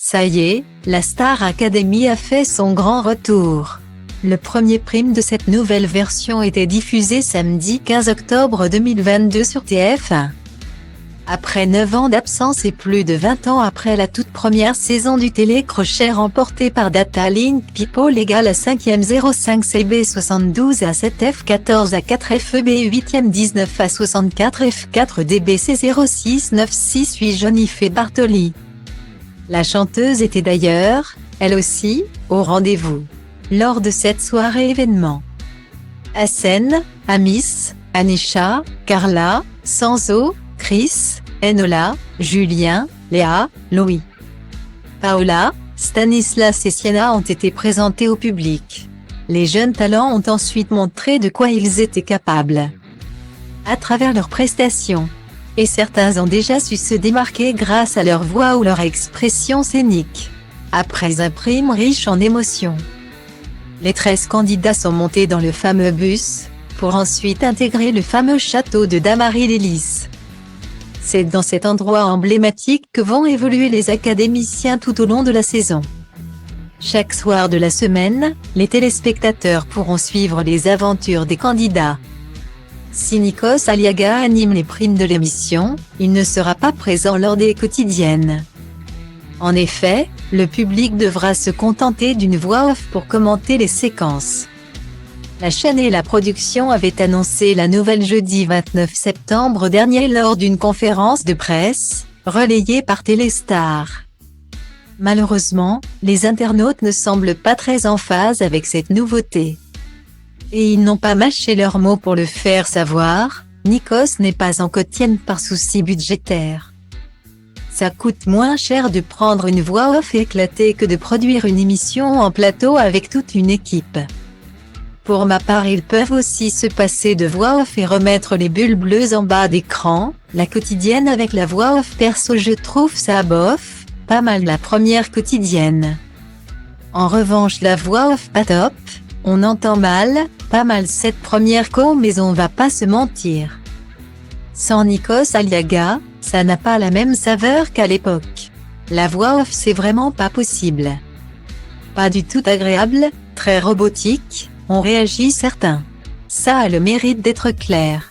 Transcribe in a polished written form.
Ça y est, la Star Academy a fait son grand retour. Le premier prime de cette nouvelle version était diffusé samedi 15 octobre 2022 sur TF1. Après 9 ans d'absence et plus de 20 ans après la toute première saison du télécrochet remporté par Data Link People égale à 5e 05 CB 72 à 7 F14 à 4 FEB 8e 19 à 64 F4 DBC 06 968 Jennifer Bartoli. La chanteuse était d'ailleurs, elle aussi, au rendez-vous. Lors de cette soirée événement. Hassen, Amis, Anisha, Carla, Sanzo, Chris, Enola, Julien, Léa, Louis, Paola, Stanislas et Sienna ont été présentés au public. Les jeunes talents ont ensuite montré de quoi ils étaient capables à travers leurs prestations. Et certains ont déjà su se démarquer grâce à leur voix ou leur expression scénique. Après un prime riche en émotions, les 13 candidats sont montés dans le fameux bus, pour ensuite intégrer le fameux château de Damary-les-Lys. C'est dans cet endroit emblématique que vont évoluer les académiciens tout au long de la saison. Chaque soir de la semaine, les téléspectateurs pourront suivre les aventures des candidats. Si Nikos Aliaga anime les primes de l'émission, il ne sera pas présent lors des quotidiennes. En effet, le public devra se contenter d'une voix off pour commenter les séquences. La chaîne et la production avaient annoncé la nouvelle jeudi 29 septembre dernier lors d'une conférence de presse, relayée par Téléstar. Malheureusement, les internautes ne semblent pas très en phase avec cette nouveauté. Et ils n'ont pas mâché leurs mots pour le faire savoir, Nikos n'est pas en quotidienne par souci budgétaire. Ça coûte moins cher de prendre une voix off éclatée que de produire une émission en plateau avec toute une équipe. Pour ma part, ils peuvent aussi se passer de voix off et remettre les bulles bleues en bas d'écran. La quotidienne avec la voix off perso, je trouve ça bof, pas mal la première quotidienne. En revanche, la voix off pas top, on entend mal, pas mal cette première mais on va pas se mentir. Sans Nikos Aliaga, ça n'a pas la même saveur qu'à l'époque. La voix off c'est vraiment pas possible. Pas du tout agréable, très robotique, on réagit certains. Ça a le mérite d'être clair.